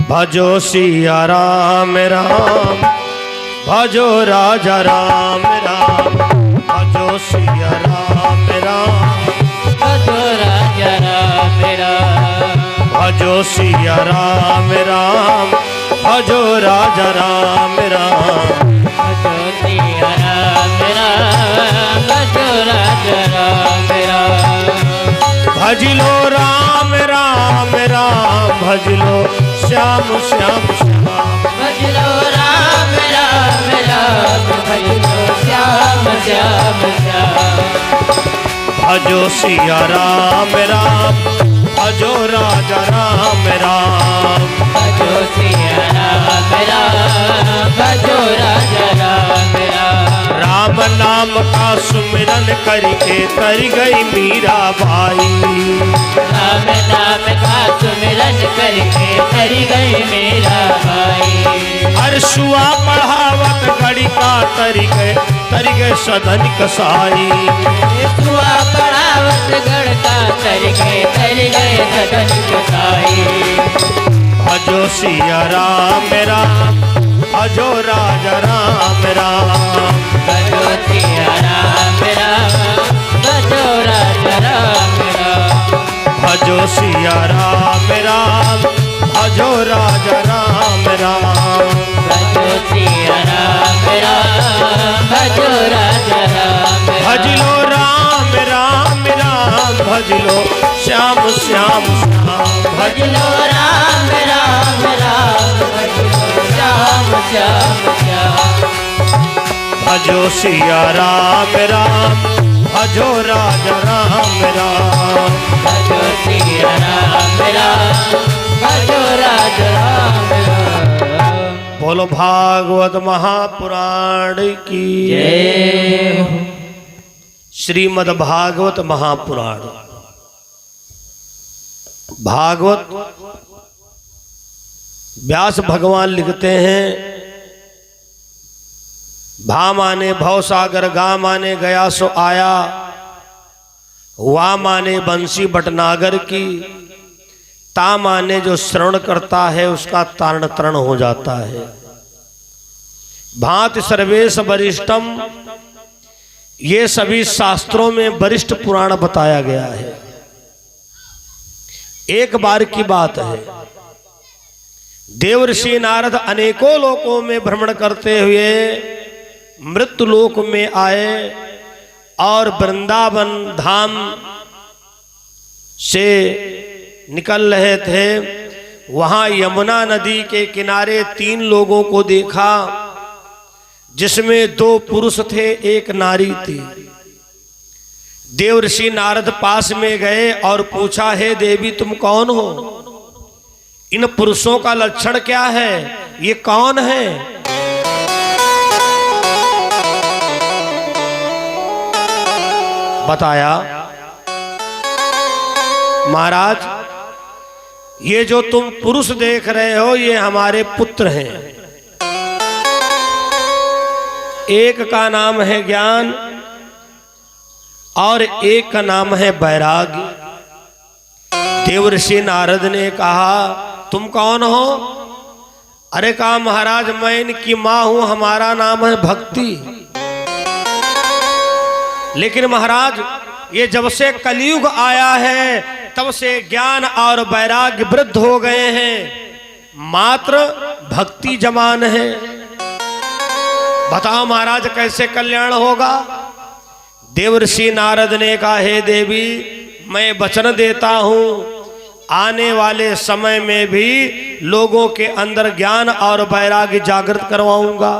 भजो सिया राम राम, भजो राजा राम राम, भजो सिया राम राम, भजो राजा राम राम, भजो सिया राम राम, भजो राजा राम राम, भजो सिया राम राम, भजो राजा राम राम, भजलो राम राम राम, भजलो श्याम श्याम श्याम, भजलो राम राम राम, भजलो श्याम श्याम श्याम, भजो सिया राम राम, भजो राजा राम राम, भजो सिया राम राम, भजो राजा राम राम, राम नाम का सुमिरन करके तर गई मीरा बाई, राम नाम का सुमिरन करके तर गई मेरा भाई, हर्षुआ पढ़ावत घड़ी का तर गए सदन कसाई, सुआ पढ़ावत गढ़ का तर गए सदन कसाई, भजो सिया राम राम, भजो राजा राम राम, भजो सिया राम राम, भजो राजा राम राम, भजो सिया राम राम, भजो राजा राम राम, भजो सिया राम राम, भजो राजा राम राम, भजलो राम राम राम, भजलो श्याम श्याम श्याम, भजलो राम राम राम, भजलो श्याम श्याम श्याम, भजो सिया राम राम, भजो राजा राम राम, भजो सिया राम राम, भजो राजा राम राम। बोलो भागवत महापुराण की जय हो। श्रीमद् भागवत महापुराण। भागवत व्यास भगवान लिखते हैं, भा माने भव सागर, गा माने गया सो आया, वा माने बंसी बटनागर की, ता माने जो श्रवण करता है उसका तारण तरण हो जाता है। भांति सर्वेश वरिष्ठम, ये सभी शास्त्रों में वरिष्ठ पुराण बताया गया है। एक बार की बात है, देवर्षि नारद अनेकों लोकों में भ्रमण करते हुए मृत्यु लोक में आए और वृंदावन धाम से निकल रहे थे। वहां यमुना नदी के किनारे 3 लोगों को देखा, जिसमें 2 पुरुष थे, 1 नारी थी। देवर्षि नारद पास में गए और पूछा, हे देवी तुम कौन हो? इन पुरुषों का लक्षण क्या है? ये कौन है? बताया, महाराज ये जो तुम पुरुष देख रहे हो ये हमारे पुत्र हैं। एक का नाम है ज्ञान और एक का नाम है वैराग्य। देवर्षि नारद ने कहा, तुम कौन हो? अरे कहा, महाराज मैं इनकी मां हूं, हमारा नाम है भक्ति। लेकिन महाराज ये जब से कलयुग आया है तब से ज्ञान और वैराग्य वृद्ध हो गए हैं, मात्र भक्ति जवान है। बताओ महाराज कैसे कल्याण होगा? देवर्षि नारद ने कहा, हे देवी मैं वचन देता हूं, आने वाले समय में भी लोगों के अंदर ज्ञान और वैराग्य जागृत करवाऊंगा।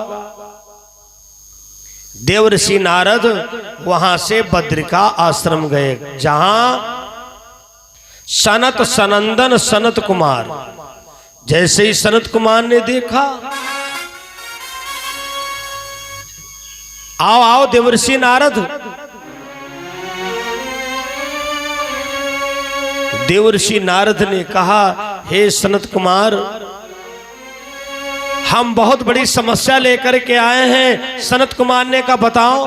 देवर्षि नारद वहां से बद्रिका आश्रम गए, जहां सनत सनंदन सनत कुमार, जैसे ही सनत कुमार ने देखा, आओ आओ देवर्षि नारद। देवर्षि नारद ने कहा, हे सनत कुमार हम बहुत बड़ी समस्या लेकर के आए हैं। सनत कुमार ने कहा, बताओ।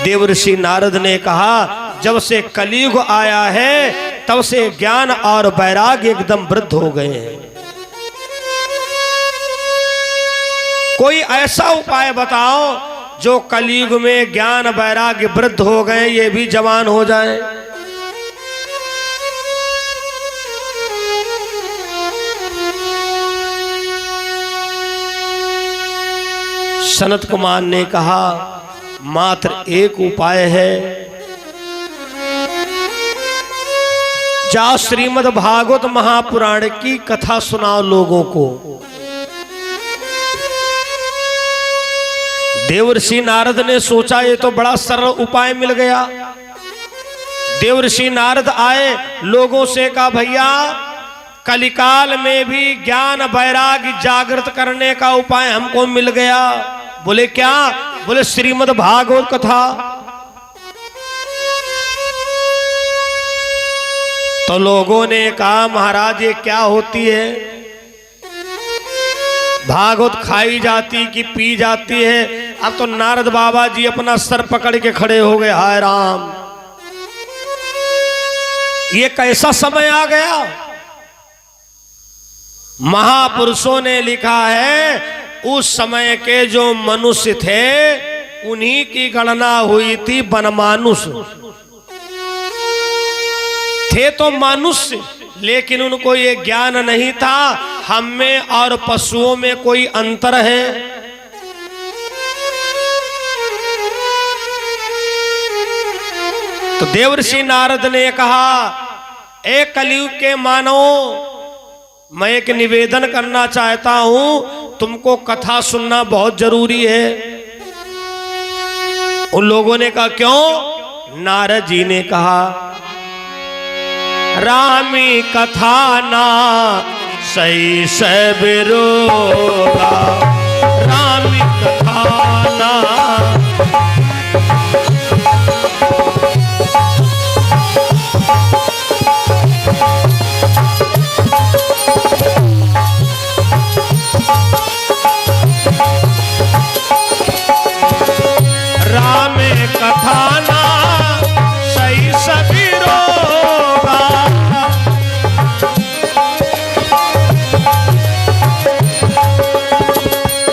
देवर्षि नारद ने कहा, जब से कलयुग आया है तब से ज्ञान और वैराग्य एकदम वृद्ध हो गए हैं। कोई ऐसा उपाय बताओ जो कलयुग में ज्ञान वैराग्य वृद्ध हो गए, ये भी जवान हो जाए। सनत कुमार ने कहा मात्र एक उपाय है, जाओ श्रीमद् भागवत महापुराण की कथा सुनाओ लोगों को। देवर्षि नारद ने सोचा ये तो बड़ा सरल उपाय मिल गया। देवर्षि नारद आए, लोगों से कहा भैया कलिकाल में भी ज्ञान वैराग्य जागृत करने का उपाय हमको मिल गया। बोले क्या? बोले श्रीमद् भागवत कथा। तो लोगों ने कहा महाराज ये क्या होती है? भागवत खाई जाती कि पी जाती है? अब तो नारद बाबा जी अपना सर पकड़ के खड़े हो गए, हाय राम ये कैसा समय आ गया। महापुरुषों ने लिखा है उस समय के जो मनुष्य थे उन्हीं की गणना हुई थी वनमानुष थे, तो मनुष्य, लेकिन उनको ये ज्ञान नहीं था हम में और पशुओं में कोई अंतर है। तो देवर्षि नारद ने कहा ए कलयुग के मानवों, मैं एक निवेदन करना चाहता हूं, तुमको कथा सुनना बहुत जरूरी है। उन लोगों ने कहा क्यों? नारद जी ने कहा रामी कथा ना सही सब रोगा, रामी कथा ना राम कथा ना सही सभी रोगा,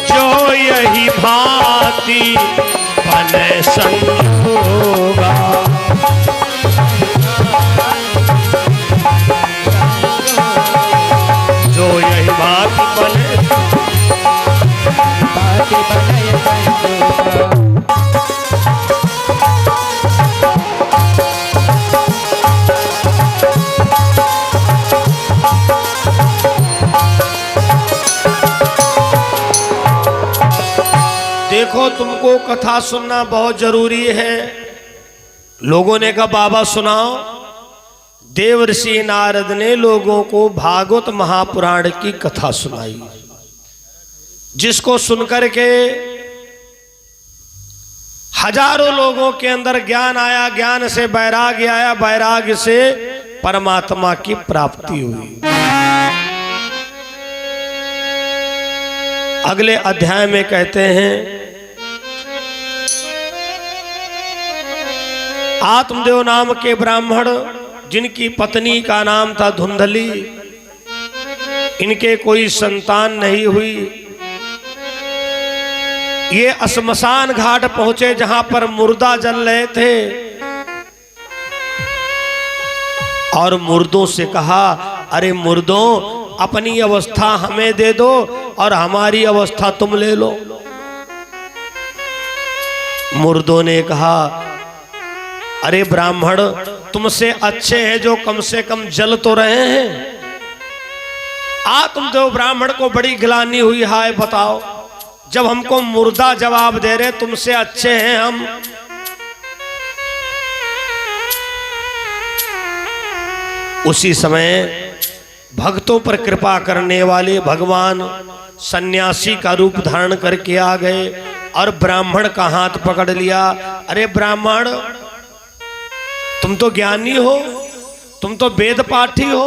जो यही भांति बने संयोगा, जो यही भांति बने देखो तुमको कथा सुनना बहुत जरूरी है। लोगों ने कहा बाबा सुनाओ। देवर्षि नारद ने लोगों को भागवत महापुराण की कथा सुनाई, जिसको सुनकर के हजारों लोगों के अंदर ज्ञान आया, ज्ञान से वैराग्य आया, वैराग्य से परमात्मा की प्राप्ति हुई। अगले अध्याय में कहते हैं आत्मदेव नाम के ब्राह्मण, जिनकी पत्नी का नाम था धुंधली, इनके कोई संतान नहीं हुई। ये श्मशान घाट पहुंचे जहां पर मुर्दा जल रहे थे, और मुर्दों से कहा अरे मुर्दों अपनी अवस्था हमें दे दो और हमारी अवस्था तुम ले लो। मुर्दों ने कहा अरे ब्राह्मण तुमसे अच्छे हैं जो कम से कम जल तो रहे हैं। आत्मदेव ब्राह्मण को बड़ी गिलानी हुई, हाय बताओ जब हमको मुर्दा जवाब दे रहे तुमसे अच्छे हैं हम। उसी समय भक्तों पर कृपा करने वाले भगवान सन्यासी का रूप धारण करके आ गए और ब्राह्मण का हाथ पकड़ लिया। अरे ब्राह्मण तुम तो ज्ञानी हो, तुम तो वेद पाठी हो,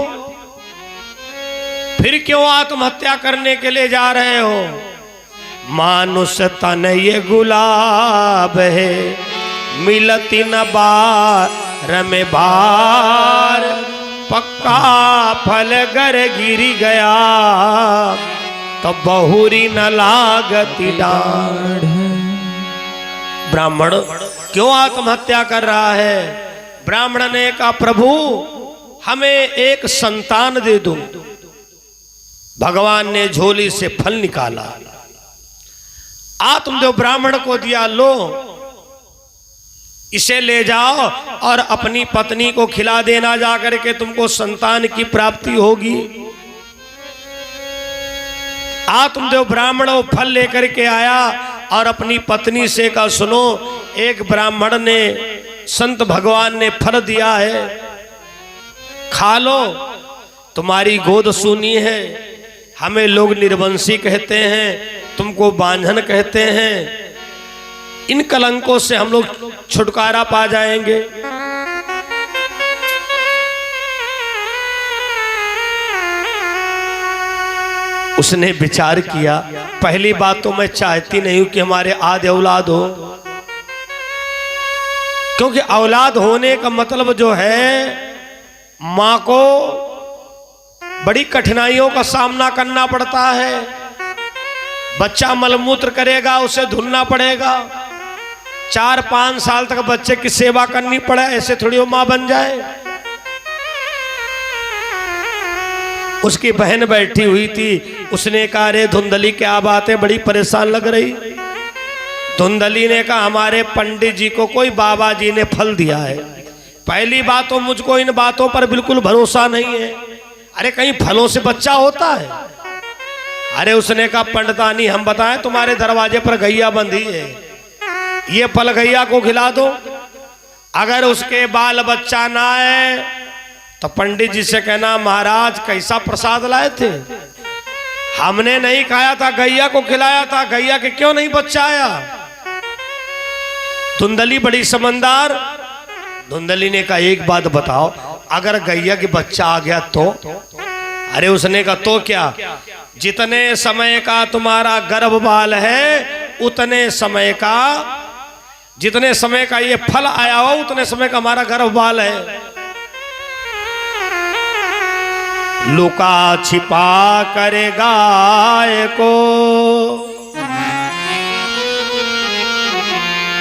फिर क्यों आत्महत्या करने के लिए जा रहे हो? मानुष तन ये गुलाब है मिलती न बार में बार, पक्का फल गर गिरी गया, तो बहुरी न लागती डाढ़। ब्राह्मण क्यों आत्महत्या कर रहा है? ब्राह्मण ने कहा प्रभु हमें एक संतान दे दो। भगवान ने झोली से फल निकाला, आत्मदेव ब्राह्मण को दिया, लो इसे ले जाओ और अपनी पत्नी को खिला देना, जाकर के तुमको संतान की प्राप्ति होगी। आत्मदेव ब्राह्मण वो फल लेकर के आया और अपनी पत्नी से कहा सुनो, एक ब्राह्मण ने, संत भगवान ने फल दिया है, खा लो, तुम्हारी गोद सूनी है, हमें लोग निर्वंशी कहते हैं, तुमको बांझन कहते हैं, इन कलंकों से हम लोग छुटकारा पा जाएंगे। उसने विचार किया, पहली बात तो मैं चाहती नहीं हूं कि हमारे आदि औलाद हो, क्योंकि औलाद होने का मतलब जो है मां को बड़ी कठिनाइयों का सामना करना पड़ता है। बच्चा मलमूत्र करेगा, उसे धुलना पड़ेगा, 4-5 साल तक बच्चे की सेवा करनी पड़े, ऐसे थोड़ी वो मां बन जाए। उसकी बहन बैठी हुई थी, उसने कहा रे धुंधली क्या बात है, बड़ी परेशान लग रही। धुंधली ने कहा हमारे पंडित जी को कोई बाबा जी ने फल दिया है। पहली बात तो मुझको इन बातों पर बिल्कुल भरोसा नहीं है। अरे कहीं फलों से बच्चा होता है? अरे उसने कहा पंडितानी हम बताएं, तुम्हारे दरवाजे पर गैया बंधी है, ये फल गैया को खिला दो, अगर उसके बाल बच्चा ना आए तो पंडित जी से कहना महाराज कैसा प्रसाद लाए थे, हमने नहीं खाया था, गैया को खिलाया था, गैया के क्यों नहीं बच्चा आया? धुंधली बड़ी समझदार, धुंधली ने कहा एक बात बताओ, अगर गैया के बच्चा आ गया तो? अरे उसने कहा तो क्या, जितने समय का तुम्हारा गर्भबाल है उतने समय का, जितने समय का ये फल आया हो उतने समय का हमारा गर्भबाल है। लुका छिपा करे गाय को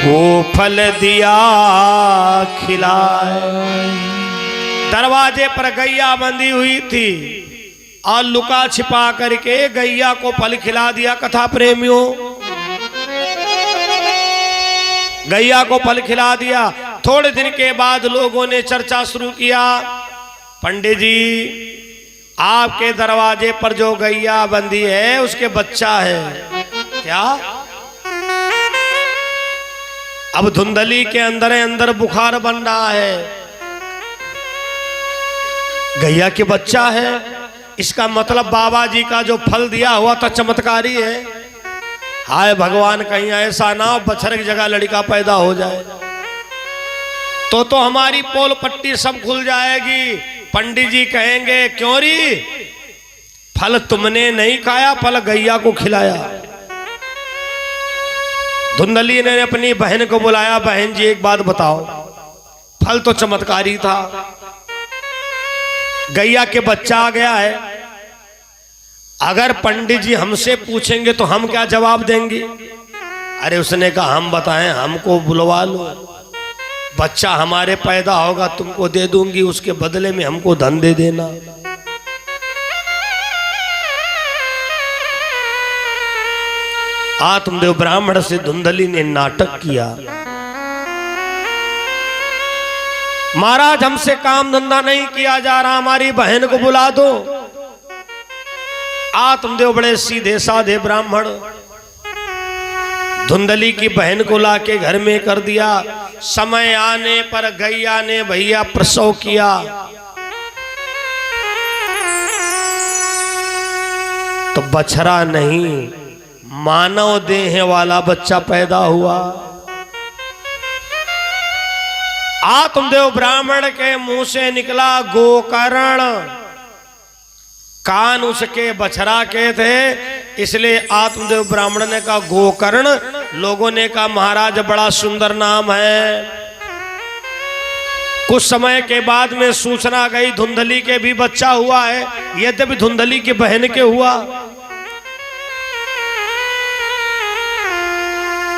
वो फल दिया खिलाए। दरवाजे पर गैया बंधी हुई थी और लुका छिपा करके गैया को फल खिला दिया। कथा प्रेमियों, गैया को फल खिला दिया। थोड़े दिन के बाद लोगों ने चर्चा शुरू किया, पंडित जी आपके दरवाजे पर जो गैया बंधी है उसके बच्चा है क्या? अब धुंधली के अंदर अंदर बुखार बन रहा है, गैया के बच्चा है, इसका मतलब बाबा जी का जो फल दिया हुआ था चमत्कारी है। हाय भगवान, कहीं ऐसा ना हो बछर की जगह लड़का पैदा हो जाए तो हमारी पोल पट्टी सब खुल जाएगी। पंडित जी कहेंगे क्यों री, फल तुमने नहीं खाया, फल गैया को खिलाया। धुंधली ने अपनी बहन को बुलाया, बहन जी एक बात बताओ, फल तो चमत्कारी था, गैया के बच्चा आ गया है, अगर पंडित जी हमसे पूछेंगे तो हम क्या जवाब देंगे? अरे उसने कहा हम बताएं, हमको बुलवा लो, बच्चा हमारे पैदा होगा तुमको दे दूंगी, उसके बदले में हमको धन दे देना। आत्मदेव ब्राह्मण से धुंधली ने नाटक किया, महाराज हमसे काम धंधा नहीं किया जा रहा, हमारी बहन को बुला दो। आत्मदेव बड़े सीधे साधे ब्राह्मण, धुंधली की बहन को लाके घर में कर दिया। समय आने पर गैया ने भैया प्रसव किया, तो बछड़ा नहीं मानव देह वाला बच्चा पैदा हुआ। आत्मदेव ब्राह्मण के मुंह से निकला गोकर्ण, कान उसके बछड़ा के थे, इसलिए आत्मदेव ब्राह्मण ने कहा गोकर्ण। लोगों ने कहा महाराज बड़ा सुंदर नाम है। कुछ समय के बाद में सूचना गई धुंधली के भी बच्चा हुआ है, यद्यपि धुंधली की बहन के हुआ।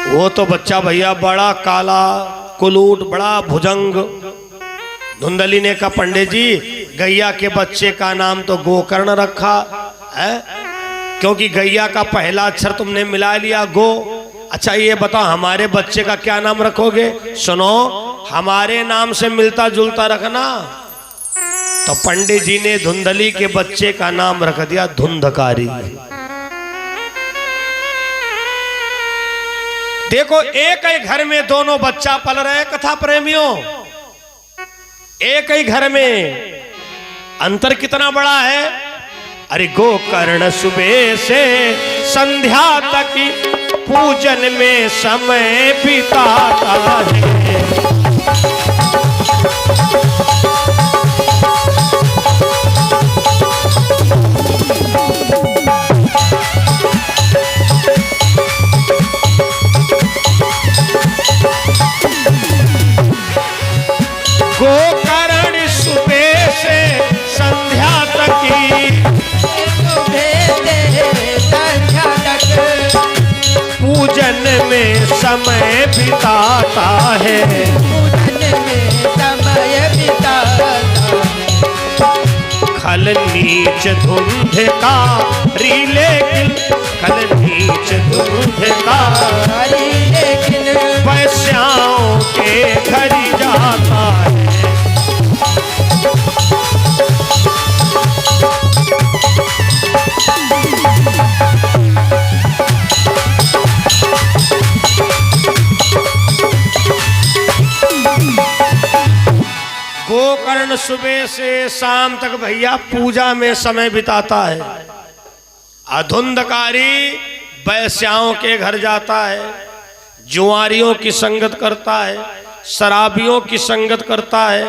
वो तो बच्चा भैया बड़ा काला कुलूट, बड़ा भुजंग। धुंधली ने कहा पंडित जी गैया के बच्चे का नाम तो गोकर्ण रखा है, क्योंकि गैया का पहला अक्षर तुमने मिला लिया गो। अच्छा ये बताओ हमारे बच्चे का क्या नाम रखोगे? सुनो हमारे नाम से मिलता जुलता रखना। तो पंडित जी ने धुंधली के बच्चे का नाम रख दिया धुंधकारी। देखो एक ही घर में दोनों बच्चा पल रहे कथा प्रेमियों, एक ही घर में अंतर कितना बड़ा है। अरे गोकर्ण सुबह से संध्या तक पूजन में समय बिताता है। गोकर्ण सुबह से संध्या तक पूजन में समय बिताता है। खल नीच धुंधकारी लेकिन खल नीच धुंधकारी लेकिन वैश्याओं के घर जाता है। गोकर्ण सुबह से शाम तक भैया पूजा में समय बिताता है। अधुंधकारी वैश्याओं के घर जाता है, जुआरियों की संगत करता है, शराबियों की संगत करता है।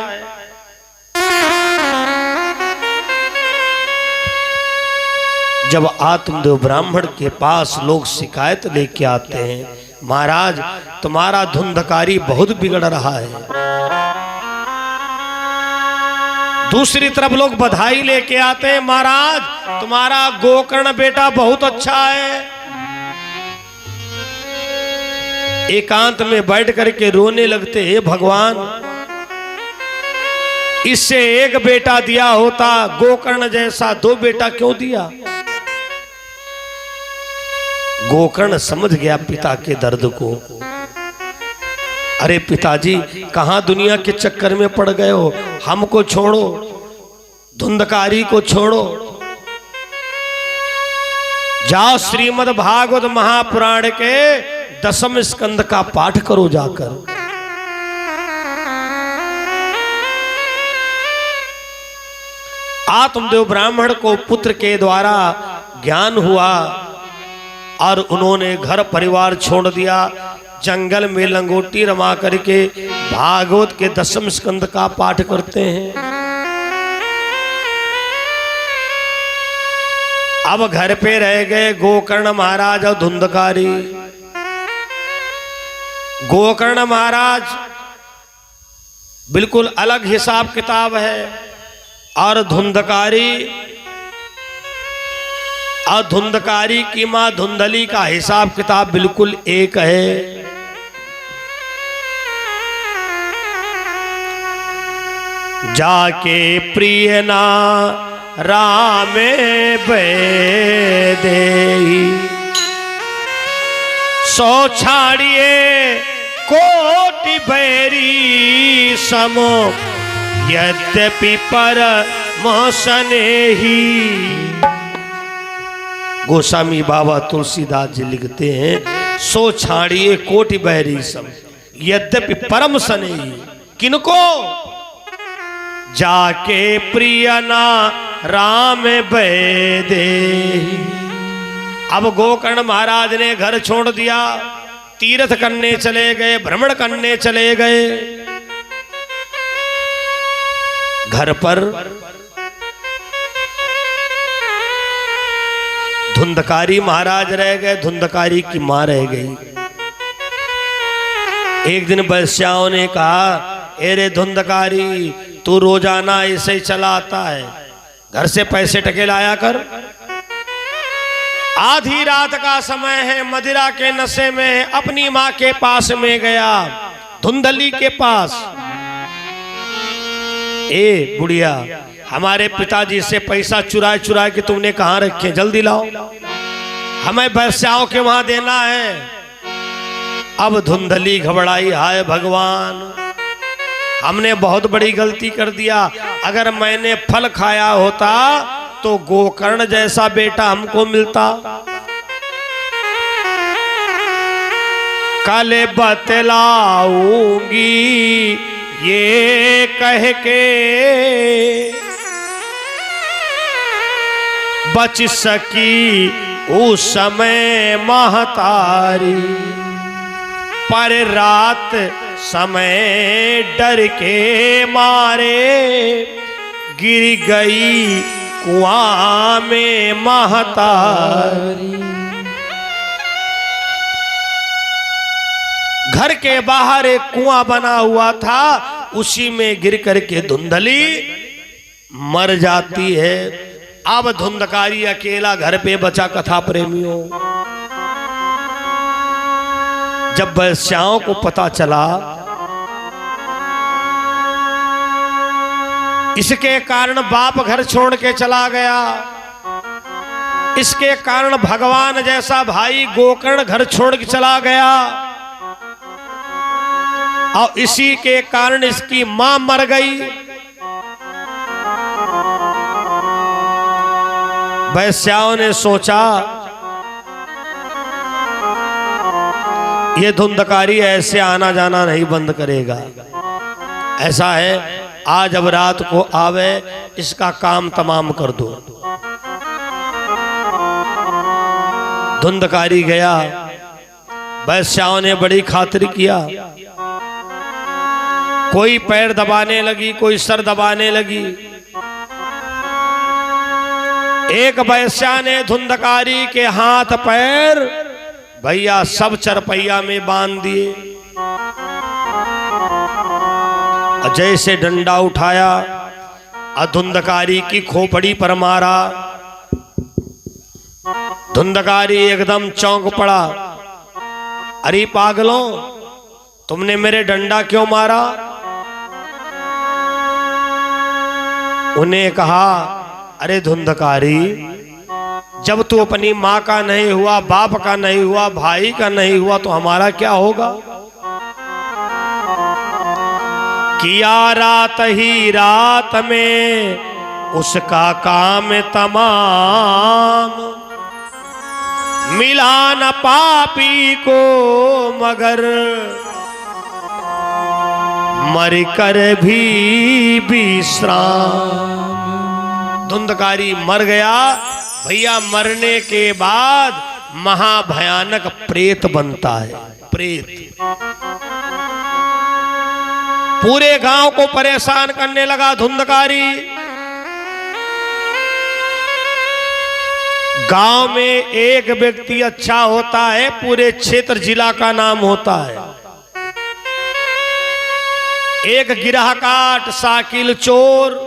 जब आत्मदेव ब्राह्मण के पास लोग शिकायत लेके आते हैं, महाराज तुम्हारा धुंधकारी बहुत बिगड़ रहा है। दूसरी तरफ लोग बधाई लेके आते हैं, महाराज तुम्हारा गोकर्ण बेटा बहुत अच्छा है। एकांत में बैठ करके रोने लगते हैं, भगवान इससे एक बेटा दिया होता, गोकर्ण जैसा दो बेटा क्यों दिया? गोकर्ण समझ गया पिता के दर्द को। अरे पिताजी कहां दुनिया के चक्कर में पड़ गए हो, हमको छोड़ो, धुंधकारी को छोड़ो, जाओ श्रीमद् भागवत महापुराण के 10वें स्कंद का पाठ करो जाकर। आत्मदेव ब्राह्मण को पुत्र के द्वारा ज्ञान हुआ और उन्होंने घर परिवार छोड़ दिया, जंगल में लंगोटी रमा करके भागवत के 10वें स्कंद का पाठ करते हैं। अब घर पे रह गए गोकर्ण महाराज और धुंधकारी। गोकर्ण महाराज बिल्कुल अलग हिसाब किताब है और धुंधकारी की मां धुंधली का हिसाब किताब बिल्कुल एक है। जाके प्रिय ना राम बेदेई सो छाड़िए कोटि बैरी समो यद्यपि पर मोसने ही। गोस्वामी बाबा तुलसीदास जी लिखते हैं, सो छाड़िए कोटि बैरी सम यद्यपि परम सने ही। किनको? जाके प्रियना राम बेदे। अब गोकर्ण महाराज ने घर छोड़ दिया, तीर्थ करने चले गए, भ्रमण करने चले गए। घर पर धुंधकारी महाराज रह गए, धुंधकारी की मां रह गई। एक दिन वैश्याओं ने कहा, एरे धुंधकारी, तू रोजाना ऐसे ही चलाता है, घर से पैसे टके लाया कर। आधी रात का समय है, मदिरा के नशे में अपनी माँ के पास में गया, धुंधली के पास। ए बुढ़िया, हमारे पिताजी से पैसा चुरा चुरा के तुमने कहाँ रखे, जल्दी लाओ, हमें वैश्याओं के वहां देना है। अब धुंधली घबराई, हाय भगवान, हमने बहुत बड़ी गलती कर दिया। अगर मैंने फल खाया होता तो गोकर्ण जैसा बेटा हमको मिलता। कल बतलाऊंगी ये कह के बच सकी उस समय महतारी, पर रात समय डर के मारे गिर गई कुआं में महतारी। घर के बाहर एक कुआं बना हुआ था, उसी में गिर करके धुंधली मर जाती है। अब धुंधकारी अकेला घर पे बचा। कथा प्रेमियों, जब वैश्याओं को पता चला इसके कारण बाप घर छोड़ के चला गया, इसके कारण भगवान जैसा भाई गोकर्ण घर छोड़ के चला गया, और इसी के कारण इसकी मां मर गई। वैश्याओं ने सोचा ये धुंधकारी ऐसे आना जाना नहीं बंद करेगा। ऐसा है, आज अब रात को आवे, इसका काम तमाम कर दो। धुंधकारी गया, वैश्याओं ने बड़ी खातिर किया। कोई पैर दबाने लगी, कोई सर दबाने लगी। एक वैश्या ने धुंधकारी के हाथ पैर भैया सब चरपैया में बांध दिए, और जैसे डंडा उठाया और धुंधकारी की खोपड़ी पर मारा। धुंधकारी एकदम चौंक पड़ा, अरे पागलों, तुमने मेरे डंडा क्यों मारा? उन्हें कहा, अरे धुंधकारी, जब तू अपनी माँ का नहीं हुआ, बाप का नहीं हुआ, भाई का नहीं हुआ, तो हमारा क्या होगा? किया रात ही रात में उसका काम तमाम, मिला न पापी को मगर मर कर भी विश्राम। धुंधकारी मर गया भैया। मरने के बाद महाभयानक प्रेत बनता है। प्रेत पूरे गांव को परेशान करने लगा धुंधकारी। गांव में एक व्यक्ति अच्छा होता है, पूरे क्षेत्र जिला का नाम होता है। एक गिरहकाट, साइकिल चोर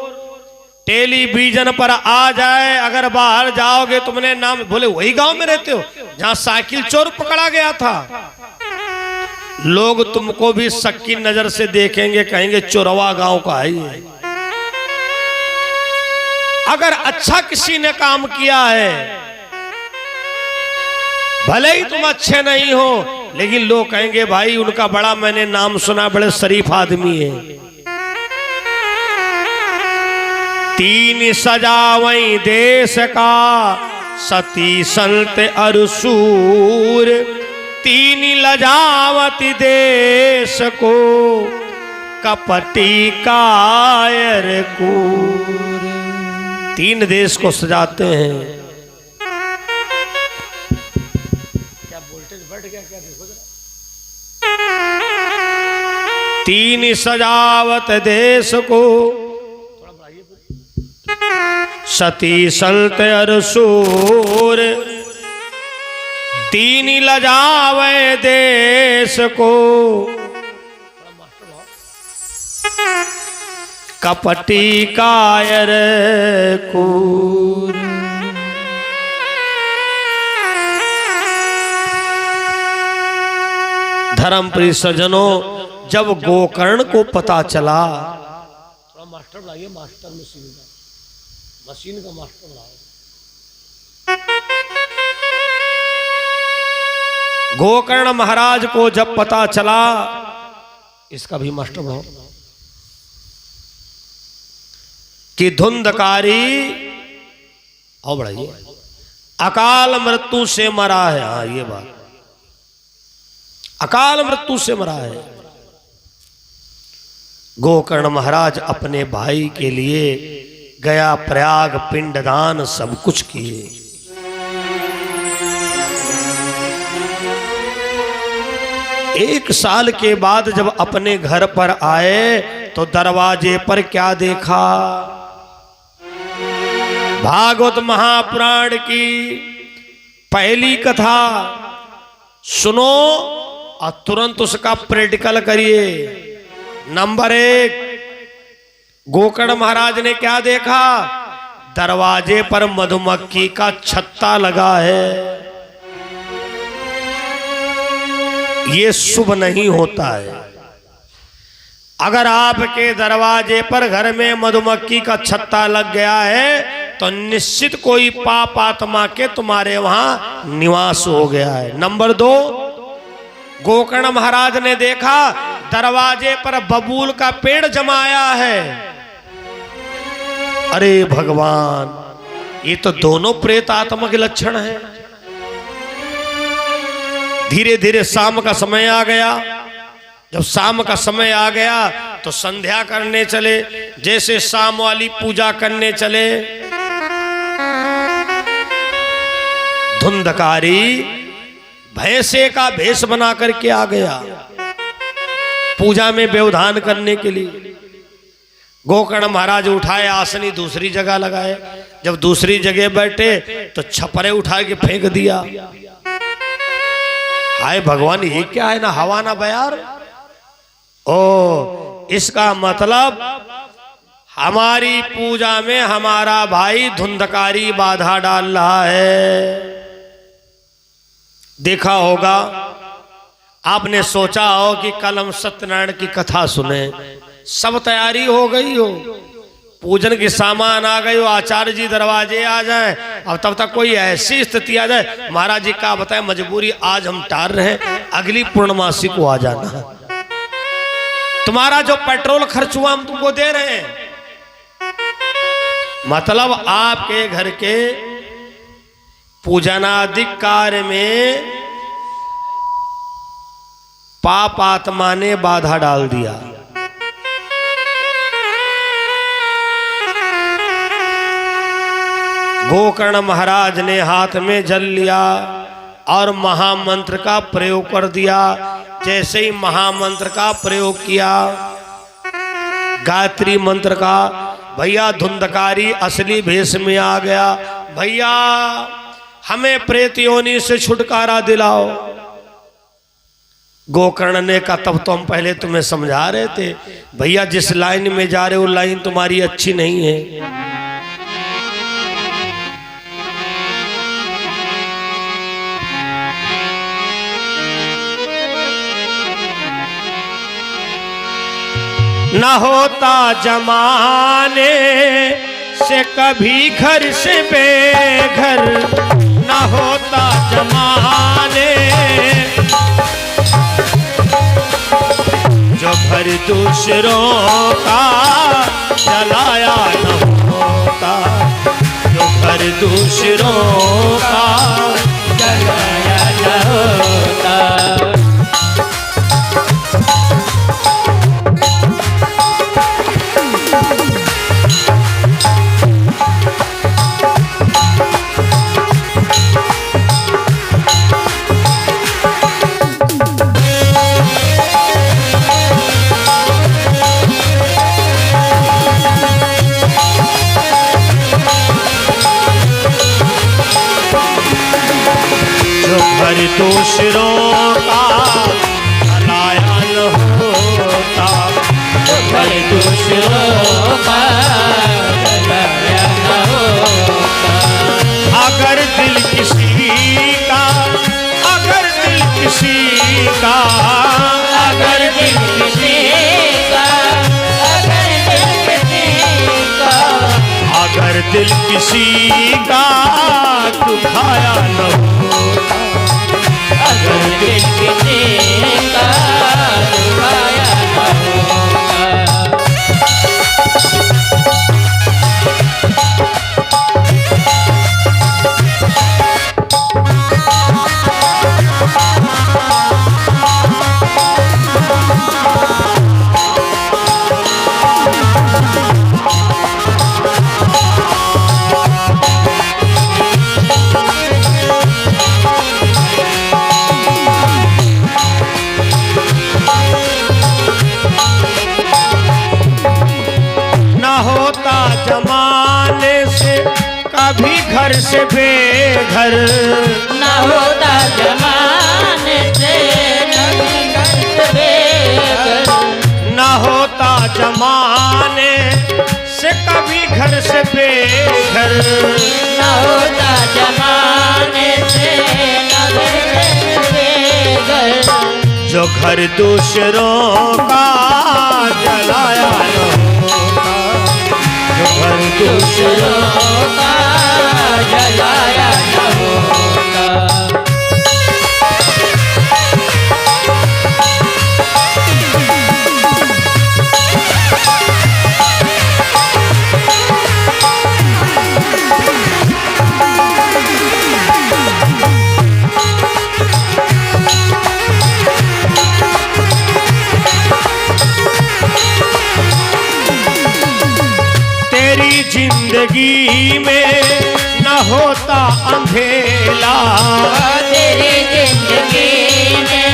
टेलीविजन पर आ जाए, अगर बाहर जाओगे तुमने नाम, बोले वही गांव में रहते हो जहां साइकिल चोर पकड़ा गया था, लोग तुमको भी शक की नजर से देखेंगे, कहेंगे चोरवा गांव का है ये। अगर अच्छा किसी ने काम किया है, भले ही तुम अच्छे नहीं हो, लेकिन लोग कहेंगे भाई उनका बड़ा मैंने नाम सुना, बड़े शरीफ आदमी है। तीन सजावई देश का सती संत अरसूर, तीन लजावती देश को कपटी कायर कूर। तीन देश को सजाते हैं। क्या वोल्टेज बढ़ गया क्या, देखो जरा। तीन सजावत देश को सती संत अरसूर, तीन लजावे देश को कपटी कायर कूर। धर्म प्रिय सज्जनों, जब गोकर्ण को पता चला, थोड़ा मास्टर लाइए, मास्टर मशीन का मास्टर लाओ। गोकर्ण महाराज को जब पता चला, इसका भी मास्टर बनाओ, कि धुंधकारी और बढ़ाइए अकाल मृत्यु से मरा है। हाँ, ये बात, अकाल मृत्यु से मरा है। गोकर्ण महाराज अपने भाई के लिए गया प्रयाग, पिंडदान सब कुछ किए। एक साल के बाद जब अपने घर पर आए तो दरवाजे पर क्या देखा? भागवत महापुराण की पहली कथा सुनो और तुरंत उसका प्रैक्टिकल करिए। नंबर 1, गोकर्ण महाराज ने क्या देखा? दरवाजे पर मधुमक्खी का छत्ता लगा है। ये शुभ नहीं होता है। अगर आपके दरवाजे पर घर में मधुमक्खी का छत्ता लग गया है तो निश्चित कोई पाप आत्मा के तुम्हारे वहां निवास हो गया है। नंबर 2, गोकर्ण महाराज ने देखा दरवाजे पर बबूल का पेड़ जमाया है। अरे भगवान, ये तो दोनों प्रेत आत्मा के लक्षण हैं। धीरे धीरे शाम का समय आ गया। जब शाम का समय आ गया तो संध्या करने चले। जैसे शाम वाली पूजा करने चले, धुंधकारी भैंसे का भेष बना करके आ गया पूजा में व्यवधान करने के लिए। गोकर्ण महाराज उठाए आसनी दूसरी जगह लगाए। जब दूसरी जगह बैठे तो छपरे उठा के फेंक दिया। हाय भगवान, ये क्या है? ना हवा ना बयार। ओ, इसका मतलब हमारी पूजा में हमारा भाई धुंधकारी बाधा डाल रहा है। देखा होगा आपने, सोचा हो कि कल हम सत्यनारायण की कथा सुने। सब तैयारी हो गई हो, पूजन के सामान आ गए हो, आचार्य जी दरवाजे आ जाएं, अब तब तक कोई ऐसी स्थिति आ जाए, महाराज जी का बताएं मजबूरी, आज हम टार रहे हैं, अगली पूर्णमासी को आ जाना। तुम्हारा जो पेट्रोल खर्च हुआ हम तुमको दे रहे हैं। मतलब आपके घर के पूजनादिक कार्य में पाप आत्मा ने बाधा डाल दिया। गोकर्ण महाराज ने हाथ में जल लिया और महामंत्र का प्रयोग कर दिया। जैसे ही महामंत्र का प्रयोग किया, गायत्री मंत्र का, भैया धुंधकारी असली भेष में आ गया। भैया हमें प्रेत योनि से छुटकारा दिलाओ। गोकर्ण ने कहा तब तो हम पहले तुम्हें समझा रहे थे, भैया जिस लाइन में जा रहे हो लाइन तुम्हारी अच्छी नहीं है। न होता जमाने से कभी घर से बेघर, न होता जमाने जो घर दूसरों का जलाया न होता, जो घर दूसरों का जलाया न होता। घर दूसरों का भलाया न होता, घर दूसरों का जलाया न होता। अगर दिल किसी का, अगर दिल किसी का, अगर दिल किसी का, अगर दिल किसी का, अगर दिल किसी का दुखाया न होता, अगर दिल किसी का दुखाया न होता। जमाने से कभी घर से बेघर, न होता जमाने से कभी घर से बेघर, न होता जमाने से कभी घर से बेघर, न होता जमाने से कभी घर से बेघर, जो घर दूसरों का जलाया न होता, जो घर दूसरों का जलाया न होता। जिंदगी में न होता अंधेला, तेरी जिंदगी में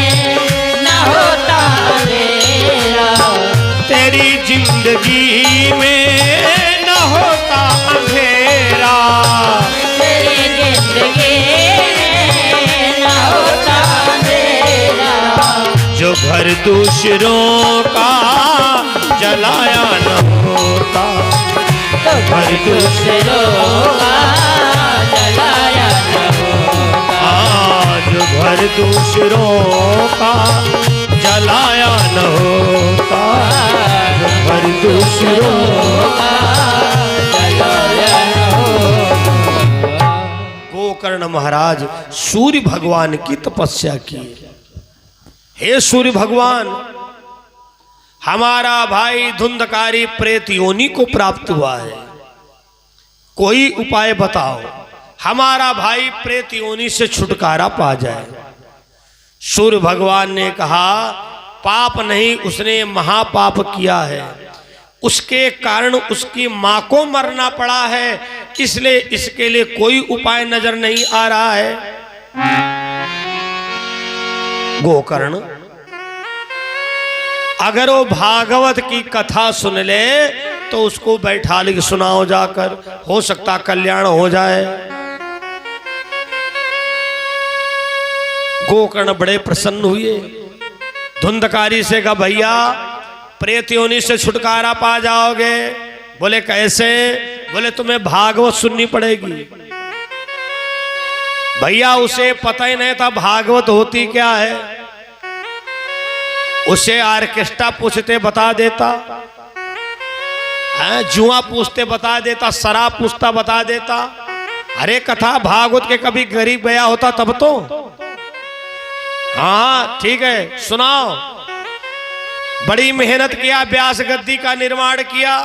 न होता अंधेरा, तेरी जिंदगी में न होता अंधेरा, तेरी जिंदगी में न होता अंधेरा, जो घर दूसरों का जलाया न होता, तो घर दूसरों का जलाया न होता। आज घर दूसरों का जलाया न होता, घर दूसरों का जलाया न होता। गोकर्ण महाराज सूर्य भगवान की तपस्या की। हे सूर्य भगवान, हमारा भाई धुंधकारी प्रेत योनि को प्राप्त हुआ है, कोई उपाय बताओ, हमारा भाई प्रेत योनि से छुटकारा पा जाए। सूर्य भगवान ने कहा, पाप नहीं, उसने महापाप किया है, उसके कारण उसकी मां को मरना पड़ा है, इसलिए इसके लिए कोई उपाय नजर नहीं आ रहा है। गोकर्ण, अगर वो भागवत की कथा सुन ले तो उसको बैठा के सुनाओ जाकर, हो सकता कल्याण हो जाए। गोकर्ण बड़े प्रसन्न हुए, धुंधकारी से कहा, भैया प्रेत योनि से छुटकारा पा जाओगे। बोले कैसे? बोले तुम्हें भागवत सुननी पड़ेगी। भैया उसे पता ही नहीं था भागवत होती क्या है, उसे ऑर्केस्ट्रा पूछते बता देता, जुआ पूछते बता देता, शराब पूछता बता देता। अरे कथा भागवत के कभी गरीब गया होता तब तो। हाँ ठीक है, सुनाओ। बड़ी मेहनत किया, व्यास गद्दी का निर्माण किया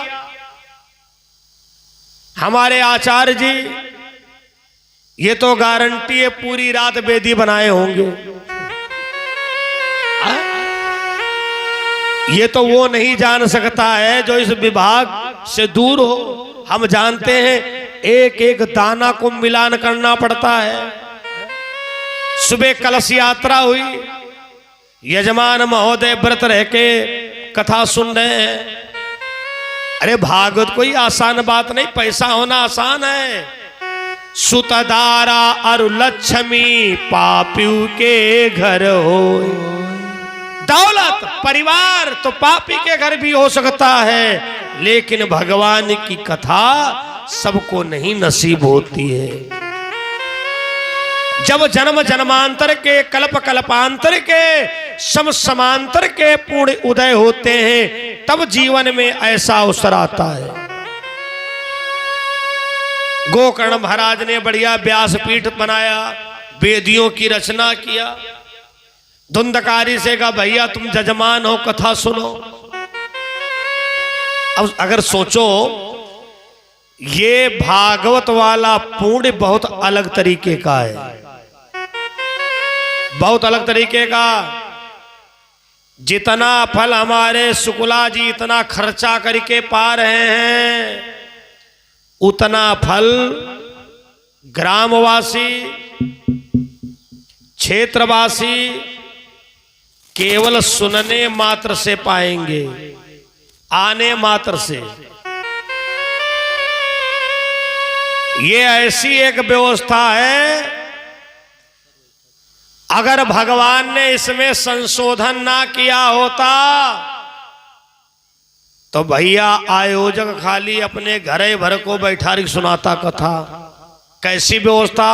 हमारे आचार्य जी, ये तो गारंटी है पूरी रात वेदी बनाए होंगे। ये तो वो नहीं जान सकता है जो इस विभाग से दूर हो। हम जानते हैं एक एक दाना को मिलान करना पड़ता है। सुबह कलश यात्रा हुई, यजमान महोदय व्रत रह के कथा सुन रहे हैं। अरे भागवत कोई आसान बात नहीं, पैसा होना आसान है। सुतदारा अरु लक्ष्मी पापीऊ के घर हो, दौलत परिवार तो पापी के घर भी हो सकता है, लेकिन भगवान की कथा सबको नहीं नसीब होती है। जब जन्म जन्मांतर के कल्प कल्पांतर के सम समांतर के पूर्ण उदय होते हैं, तब जीवन में ऐसा अवसर आता है। गोकर्ण महाराज ने बढ़िया व्यासपीठ बनाया, वेदियों की रचना किया। धुंधकारी से कहा भैया तुम जजमान हो, कथा सुनो। अब अगर सोचो, ये भागवत वाला पुण्य बहुत अलग तरीके का है, बहुत अलग तरीके का। जितना फल हमारे शुक्ला जी इतना खर्चा करके पा रहे हैं, उतना फल ग्रामवासी क्षेत्रवासी केवल सुनने मात्र से पाएंगे, आने मात्र से। ये ऐसी एक व्यवस्था है, अगर भगवान ने इसमें संशोधन ना किया होता तो भैया आयोजक खाली अपने घरे भर को बैठा रही सुनाता कथा। कैसी व्यवस्था,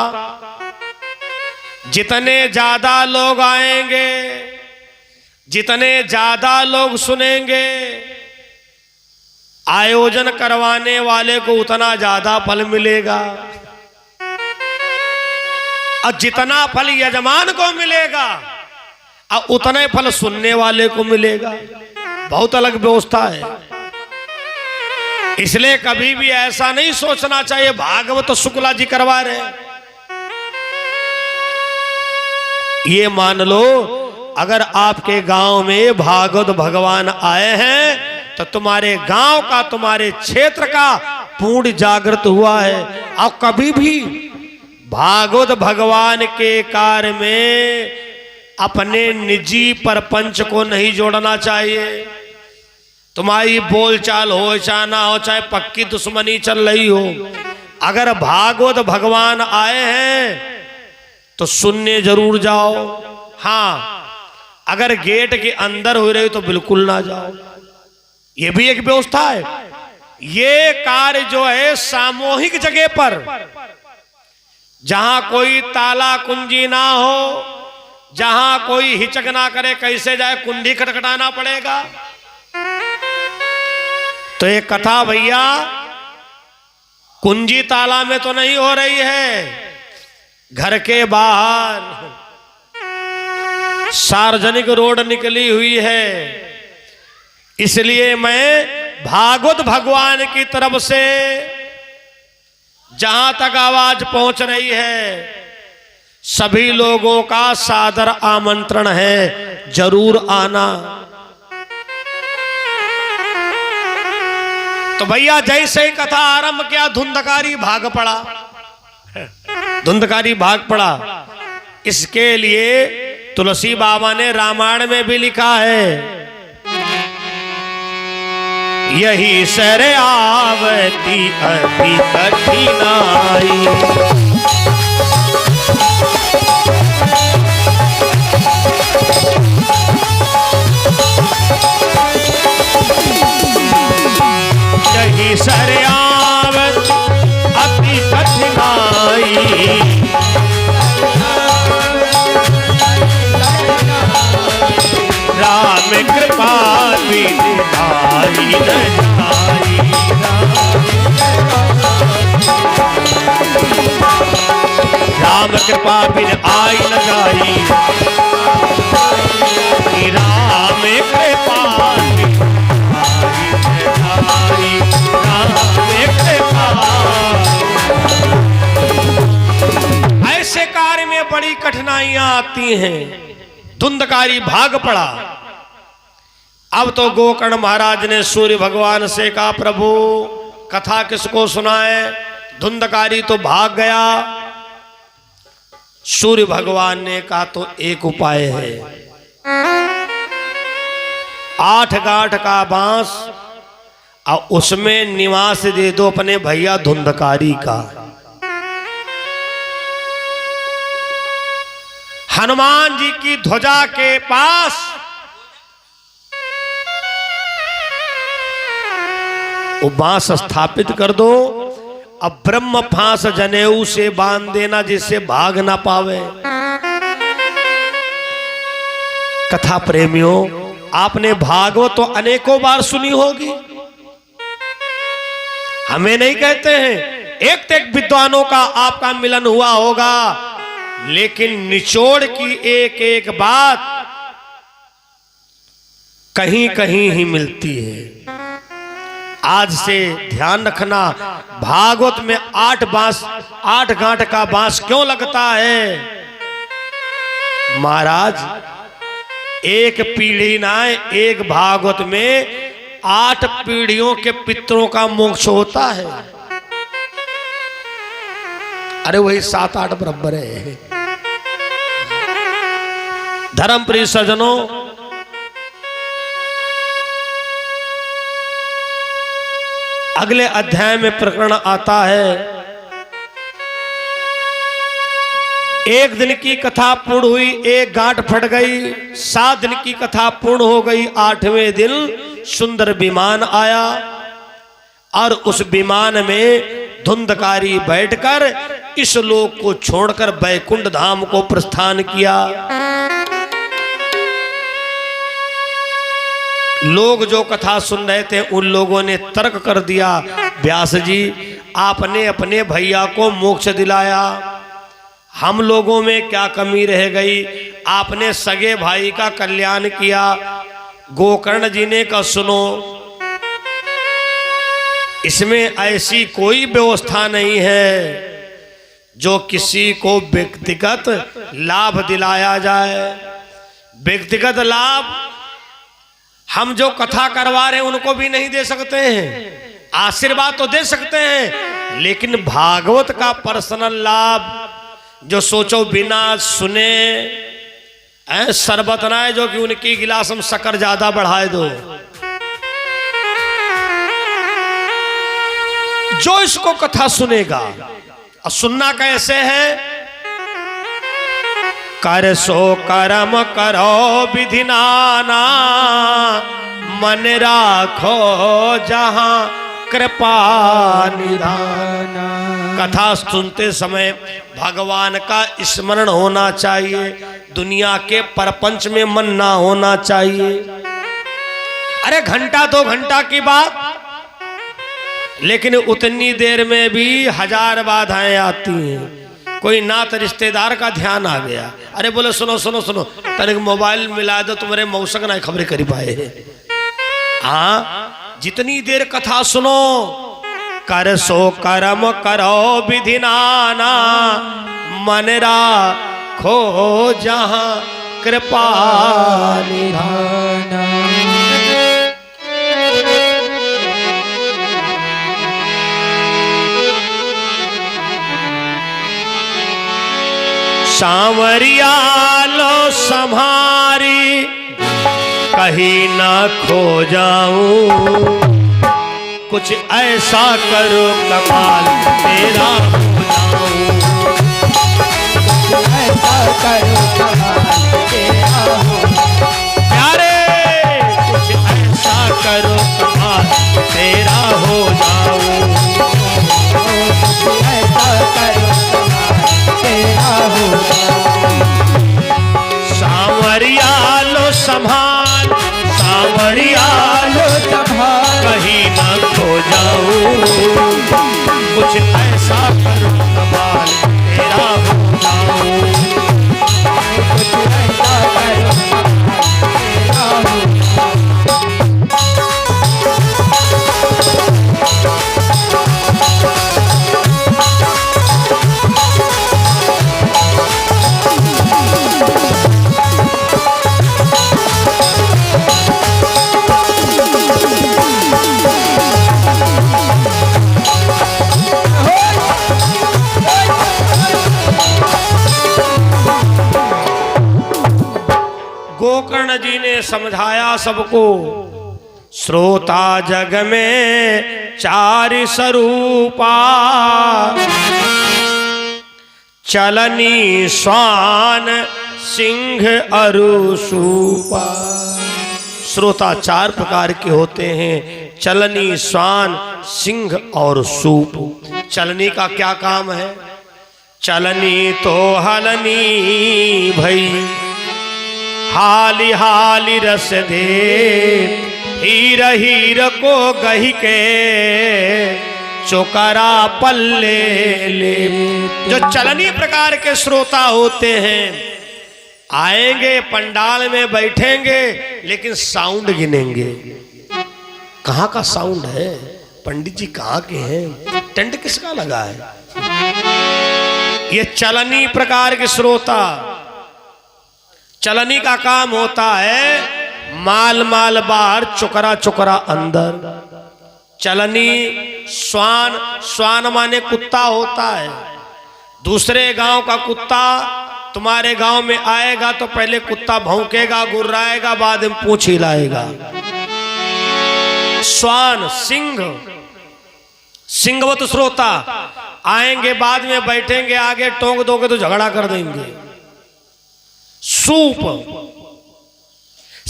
जितने ज्यादा लोग आएंगे, जितने ज्यादा लोग सुनेंगे, आयोजन करवाने वाले को उतना ज्यादा फल मिलेगा, और जितना फल यजमान को मिलेगा और उतने फल सुनने वाले को मिलेगा। बहुत अलग व्यवस्था है। इसलिए कभी भी ऐसा नहीं सोचना चाहिए भागवत तो शुक्ला जी करवा रहे हैं। ये मान लो, अगर आपके गांव में भागवत भगवान आए हैं तो तुम्हारे गांव का, तुम्हारे क्षेत्र का पूर्ण जागृत हुआ है। और कभी भी भागवत भगवान के कार्य में अपने निजी परपंच को नहीं जोड़ना चाहिए। तुम्हारी बोलचाल हो चाहे ना हो, चाहे पक्की दुश्मनी चल रही हो, अगर भागवत भगवान आए हैं तो सुनने जरूर जाओ। हाँ, अगर गेट के अंदर हो रही तो बिल्कुल ना जाओ। ये भी एक व्यवस्था है। ये कार्य जो है सामूहिक जगह पर, जहां कोई ताला कुंजी ना हो, जहां कोई हिचक ना करे, कैसे जाए, कुंडी खटखटाना पड़ेगा। तो ये कथा भैया कुंजी ताला में तो नहीं हो रही है, घर के बाहर सार्वजनिक रोड निकली हुई है। इसलिए मैं भागवत भगवान की तरफ से जहां तक आवाज पहुंच रही है, सभी लोगों का सादर आमंत्रण है, जरूर आना। तो भैया जैसे ही कथा आरंभ किया, धुंधकारी भाग पड़ा, धुंधकारी भाग पड़ा। इसके लिए तुलसी बाबा ने रामायण में भी लिखा है, यही सर आवती अति कठिनाई, यही सर आवती अति कठिनाई, राम कृपा बिन आई न जाई, राम कृपा बिन आई न जाई, राम कृपा बिन आई न जाई। ऐसे कार्य में बड़ी कठिनाइयां आती हैं। धुंधकारी भाग पड़ा। अब तो गोकर्ण महाराज ने सूर्य भगवान से कहा, प्रभु कथा किसको सुनाए, धुंधकारी तो भाग गया। सूर्य भगवान ने कहा, तो एक उपाय है, 8 गांठ का बांस और उसमें निवास दे दो अपने भैया धुंधकारी का। हनुमान जी की ध्वजा के पास वो बांस स्थापित कर दो। अब ब्रह्म फांस जनेऊ से बांध देना जिससे भाग ना पावे। कथा प्रेमियों, आपने भागवत तो अनेकों बार सुनी होगी, हमें नहीं कहते हैं, एक तो एक विद्वानों का आपका मिलन हुआ होगा, लेकिन निचोड़ की एक एक बात कहीं कहीं ही मिलती है। आज से ध्यान रखना, भागवत में 8 गांठ का बांस क्यों लगता है? महाराज, एक पीढ़ी ना, एक भागवत में 8 पीढ़ियों के पितरों का मोक्ष होता है। अरे वही 7-8 बराबर है। धर्म प्रिय सज्जनों, अगले अध्याय में प्रकरण आता है। एक दिन की कथा पूर्ण हुई, एक गांठ फट गई। 7 दिन की कथा पूर्ण हो गई। 8वें दिन सुंदर विमान आया और उस विमान में धुंधकारी बैठकर इस लोक को छोड़कर बैकुंठ धाम को प्रस्थान किया। लोग जो कथा सुन रहे थे उन लोगों ने तर्क कर दिया, व्यास जी आपने अपने भैया को मोक्ष दिलाया, हम लोगों में क्या कमी रह गई? आपने सगे भाई का कल्याण किया। गोकर्ण जी ने कहा सुनो, इसमें ऐसी कोई व्यवस्था नहीं है जो किसी को व्यक्तिगत लाभ दिलाया जाए। व्यक्तिगत लाभ हम जो कथा करवा रहे हैं उनको भी नहीं दे सकते हैं, आशीर्वाद तो दे सकते हैं, लेकिन भागवत का पर्सनल लाभ जो सोचो बिना सुने शरबत ना है जो कि उनकी गिलास हम शक्कर ज्यादा बढ़ाए दो। जो इसको कथा सुनेगा, और सुनना कैसे है? कर सो कर्म करो विधि नाना, मन राखो जहां कृपा निधाना। कथा सुनते समय भगवान का स्मरण होना चाहिए, दुनिया के परपंच में मन ना होना चाहिए। अरे घंटा 2 घंटा की बात, लेकिन उतनी देर में भी 1000 बाधाएं आती हैं। कोई नात रिश्तेदार का ध्यान आ गया, अरे बोले सुनो सुनो सुनो, तनिक मोबाइल मिला दो, तुम्हारे मौसक ना खबरें करी पाए। हाँ, जितनी देर कथा सुनो, कर सो कर्म करो विधि नाना, मन राखो जहां कृपा निधाना। सांवरिया लो संभारी, कहीं ना खो जाऊं, कुछ ऐसा करो कमाल तेरा हो जाऊं। कुछ ऐसा करो कमाल तेरा हो। प्यारे, कुछ ऐसा करो कमाल तेरा हो जाऊं। कुछ ऐसा करो कमाल तेरा हो जाऊं। सांवरिया लो संभाल, सांवरिया लो संभाल, कहीं ना खो जाऊं, कुछ ऐसा करो कमाल तेरा हो जाऊं। कुछ ऐसा करो कमाल तेरा हो गोकर्ण जी ने समझाया सबको, श्रोता जग में 4 स्वरूपा, चलनी स्वान सिंह अरुसूपा। श्रोता 4 प्रकार के होते हैं, चलनी, स्वान, सिंह और सूप। चलनी का क्या काम है? चलनी तो हलनी भई, हाली हाली रस दे, हीर हीर को गही के चोकरा पल्ले ले। जो चलनी प्रकार के श्रोता होते हैं आएंगे, पंडाल में बैठेंगे, लेकिन साउंड गिनेंगे। कहाँ का साउंड है? पंडित जी कहाँ के हैं? टेंट किसका लगा है? ये चलनी प्रकार के श्रोता। चलनी का काम होता है माल माल बाहर, चुकरा चुकरा अंदर। चलनी स्वान, स्वान माने कुत्ता होता है। दूसरे गांव का कुत्ता तुम्हारे गांव में आएगा तो पहले कुत्ता भौंकेगा, गुर्राएगा, बाद में पूंछ हिलाएगा। स्वान, सिंह, सिंहवत श्रोता आएंगे, बाद में बैठेंगे, आगे टोंक दोगे तो झगड़ा कर देंगे। सूप,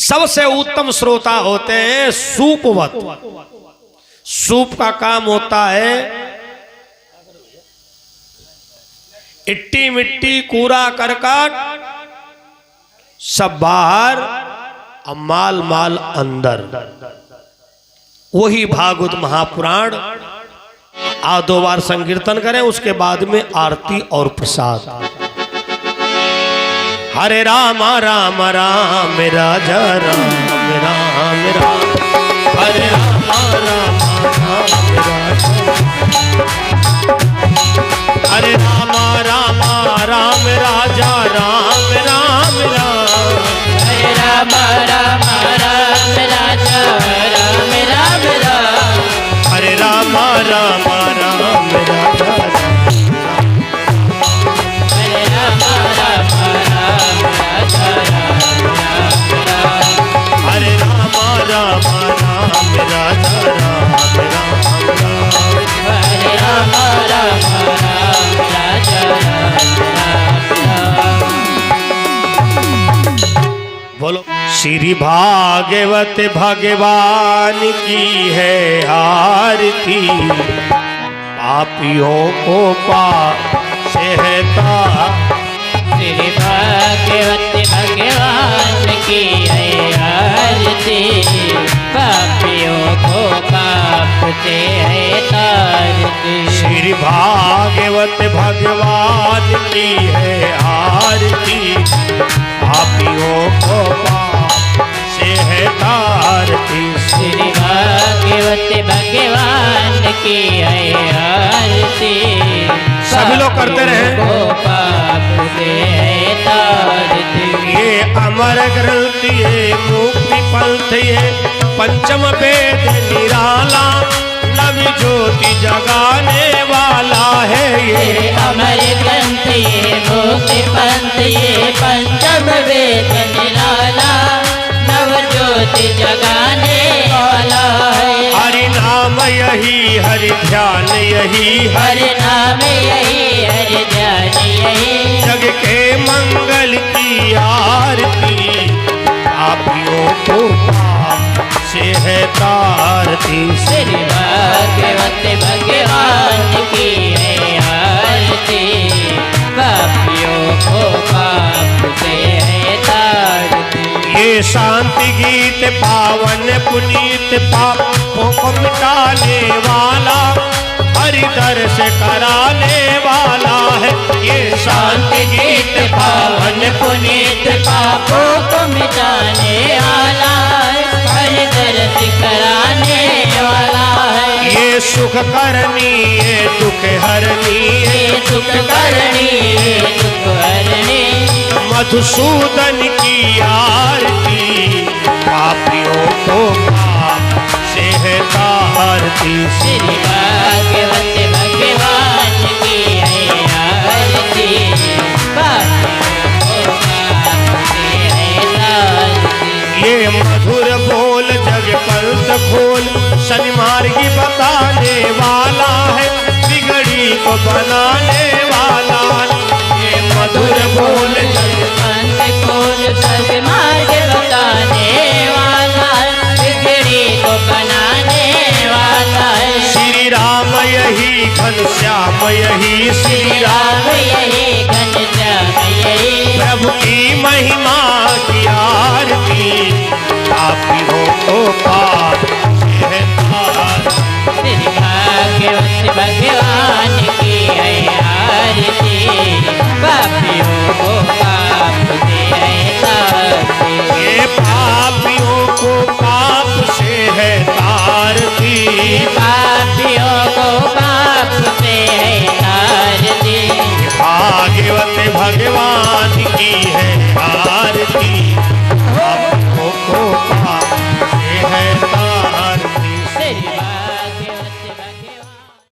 सबसे उत्तम श्रोता होते हैं सूपवत। सूप का काम होता है इट्टी मिट्टी कूड़ा करकट सब बाहर और माल माल अंदर। वही भागवत महापुराण आ 2 बार संकीर्तन करें, उसके बाद में आरती और प्रसाद। हरे राम राम राम राजा राम राम राम, हरे राम राम राम राजा, हरे राम राम राम राजा राम राम राम, हरे राम राम राम राजा राम राम राम, हरे राम राम राम राजा, हरे राम राम राम राजा राम राम, हरे राम राम राम राजा राम राम राम, हरे राम राम राम राजा राम राम। बोलो। श्री भागवत भगवान की है आरती, पापियों को पाप से हटा। श्री भागवत भगवान की है आरती, पापियों को पाप से है तारती। श्री भागवत भगवान की है आरती, पापियों को पाप से है तारती। श्री भागवत भगवान की है आरती, सभी लोग करते रहे। को पाप से है तारती। ये अमर ग्रंथ, ये मुक्ति पंथ, ये पंचम वेद निराला, नवी ज्योति जगाने वाला है। ये अमर ग्रंथ, ये मुक्ति पंथ, ये पंचम वेद निराला, नव ज्योति जगाने वाला है। हरि नाम यही, हरि ध्यान यही, हरि नाम यही, हरि ध्यान यही, जग के मंगल की आरती, पापियों को पाप से है तारती। श्री भागवत भगवान की है आरती, पापियों को पाप से है तारती। ये शांति गीत पावन पुनीत, पापों को मिटाने वाला, हरि दर्श कराने वाला है। ये शांति गीत पावन पुनीत, पापों को मिटाने वाला है, हरि दर्श कराने वाला है। ये सुख करनी, ये दुख हरनी, ये सुख करनी, ये दुख हरनी, मधुसूदन की आरती, पापियों को पाप से है तारती। श्री भागवत भगवान की है आरती, पापियों को पाप से है तारती। ये मधुर बोल जग पंथ खोल, सन्मार्गी बताने वाला है, बिगड़ी को बनाने वाला है। ये मधुर बोल जग पंथ खोल, सन्मार्ग बताने वाला, बिगड़ी को बनाने को पाप से है तार। तेरी भाग्यवत भगवान की है आरती, पापियों को पाप से है तारती। ये पापियों को पाप से है तारती, पापियों को पाप से है तारती। भाग्यवत भगवान की है